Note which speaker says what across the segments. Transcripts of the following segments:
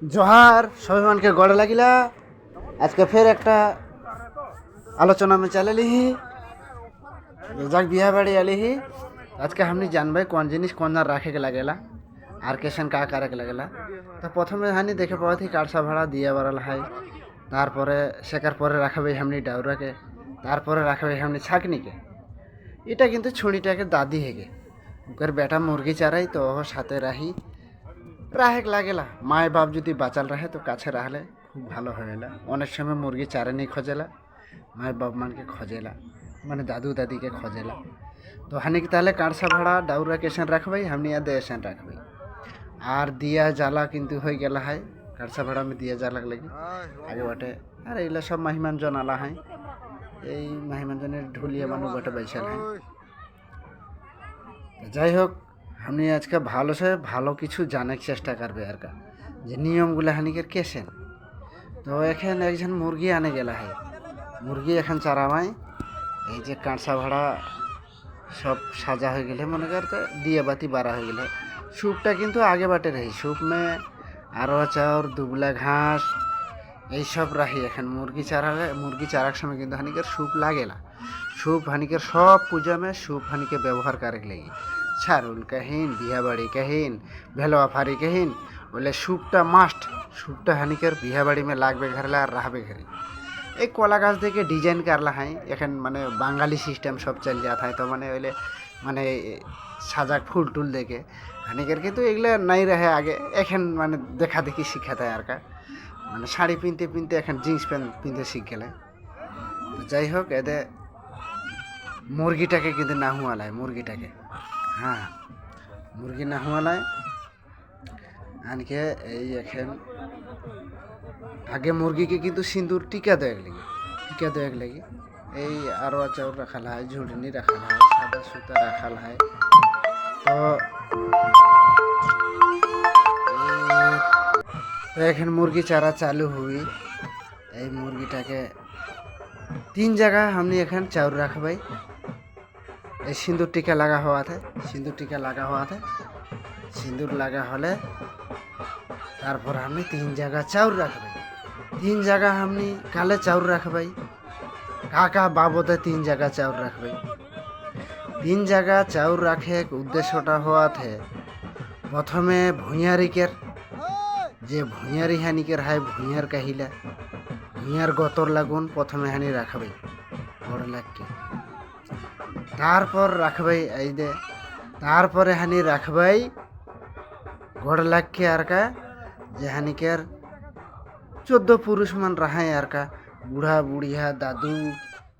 Speaker 1: जोहार सभी मन के गड़ लगिला। आज के फिर एक आलोचना में चले ली जाक बिहा बाड़ी आली ही। आज के हमने जानबे कौन जिनिस कौन ना रखे के लगेला आर केसन का करे के लगेला। तो प्रथम हानि देखे पावा थी काड़सा भाड़ा दिया बरल है, तारपरे सेकार परे राखबे हमनी डाउरा के, तारपरे राखबे हमनी छाकनी के। इटा किन्तु छुड़ीटा के दादी है के ओकर बेटा मुर्गी चराई तो साथे राही राहेक लागेला। माए बाप যদি বাঁচাল रहे तो কাছে रहले खूब ভালো হয়েলা। অনেক সময় মুরগি চারে नहीं खोजेला, माए बाप मान के खोजेला माने दादू दादी के खोजेला। तो हानि के ताले काड़सा भाड़ा डाउरा केसन रखबई हमनी आदे एसन रखबई। आर दिया जाला किन्तु हो गेला है काड़सा भाड़ा में दिया जाला लगी आगे बाटे। अरे इला सब महिमान जन आला है, এই महिमान जনের ঢুলিয়া মানু बाटे बैसल है। যাই হোক हमने आज का भालो से भालो किछु जाने की चेष्टा करबे यार का जे नियम गुला हानिकर केसेन। तो एखन एक जन मुर्गी आने गेला है, मुर्गी एखन चारावाई এই যে কাঁচা ভাড়া सब साजा हो गए मन करते दिया बाती बारा हो गए। सूपटा किन्तु आगे बाटे रही, सूप में आरो चाउर दुबला घास এই সব রাহি। এখন মুরগি চারার সময় কিন্তু হানিকের सूप लागेला। सूप हानिकर सब पूजा में सूप हानिके व्यवहार करे लगी। छारुल कहीन बिहा बाड़ी कहीन भेलवा फारी कहीन बोले सूपटा मास्ट। सूपटा हानिकर बिहा बाड़ी में लागबे घरला और रहबे घरे। एक कला गाछ देके डिजाइन करला है एखन माने बांगाली सिस्टम सब चल जाता है। तो माने ओले माने साजाक फूल टूल देके हानिकर के तो एगला नहीं रहे आगे एखन माने देखा देखी शिखाता है यार का माने शाड़ी पिनते पिनते एखन जीन्स पैंट पिनते शिख गए। तो যাই হোক এতে मुर्गीटाके किन्तु ना हुआला है मुर्गीटाके। हाँ मुर्गी ना हुआला है आनके एखन आगे मुर्गी के किन्तु सिंदूर टीका देख लगी आरवा चाउर रखल है, झुड़नी रखल है, सादा सूता रखल है। तो एखन मुर्गी चारा चालू हुई। मुर्गीटाके 3 जगह हमने एखन चाउर रखबई। सिंदूर टीका लगा हुआ था, सिंदूर लगा होले तारपर हमने 3 जगह चाउर रखबई। 3 जगह हमने काले चाउर रखबई। का बाबते 3 जगह चाउर रखबई। 3 जगह चाउर रखे उद्देश्यटा हुआ थे प्रथमे भुइयारिकेर जे भुइयारी हानिकेर है भुइयार कहिला भुइयार गतर लागुन प्रथमे हानि रखबई बड़ लाग के। तारपर रखबई दे तारपरे हानि रखबई गड़ लाग के आर का जे हानिकेर 14 पुरुष मन रहे यार का बूढ़ा बुढ़िया दादू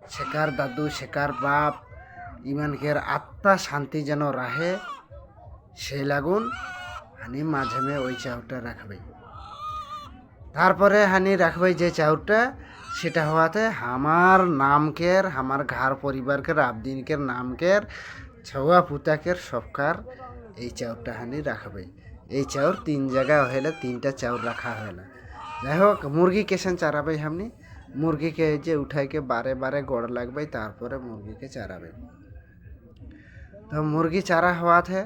Speaker 1: शेकार बाप इमान केर आत्मा शांति जन रहे से लागुन हानि माझे में ओई चाउरटा रखबई। तारपरे हानि रखबई जे चाउरटा सेटा हवाते हमार नाम केर हमार घर परिवार के आप दिन के नाम केर छुआ पुता केर सबकार এই চাউরটা हानि रखबई। এই चाउर 3 जगह होले 3टा चाउर रखा होला। যাই হোক मुर्गी केसन चाराबई हमनी मुर्गी के जे उठाई के बारे बारे गड़ लागबई तारपरे मुर्गी के चाराबई। तो मुर्गी चारा हुआ थे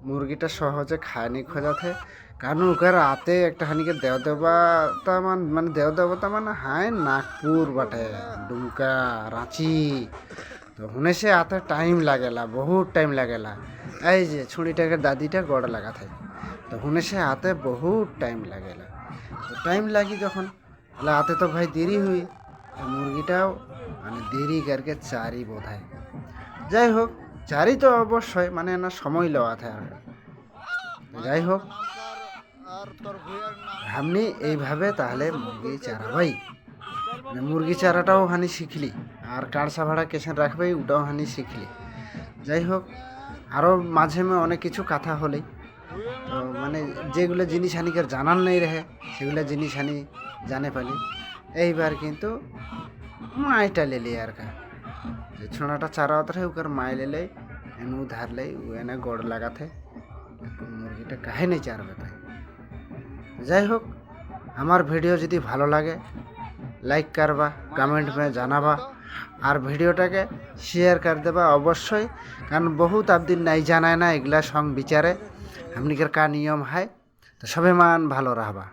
Speaker 1: मुर्गीटा सहजे खाए नहीं खोजा थे कारण ओकर आते एक हानि के देवदेवता मान हाय नागपुर बाटे दुमका रांची। तो होने से आते टाइम लागेला, बहुत टाइम लागेला। जे छुड़ीटा के दादीटा गड़ लगा थे तो होने से आते बहुत टाइम लागेला। तो टाइम लगी जखन आते तो भाई देरी हुई तो मुर्गीटाओ माने देरी करके चारी बोधाय। যাই হোক চারি তো অবশ্যই মানে না সময় লওয়া থাকে। যাই হোক हमने এইভাবে তাহলে মুরগি চারাবাই মুরগি চারাটাও হানি শিখলি আর কাড়সা ভাড়া কেসেন রাখবাই ওটাও হানি শিখলি। যাই হোক আরও মাঝে में অনেক কিছু কথা হলেই তো মানে যেগুলো জিনিস হানিকার জানার নেই রহে সেগুলো জিনিস হানি জানে পালি। এইবার কিন্তু মাইটা লেলি আর का যে ছোনাটা চারা হতে ওकर माय ले ले एनु धार ले एने गड़ लगा थे मुर्गीटा काहे नहीं चार बताए। যাই হোক আমার ভিডিও যদি ভালো লাগে লাইক করবা কমেন্ট में জানাবা আর ভিডিওটাকে শেয়ার कर देबा অবশ্যই কারণ बहुत आप दिन नहीं जाना है ना एगला संग विचारे हमनिकर का नियम है। तो सभी मान भालो रहबा।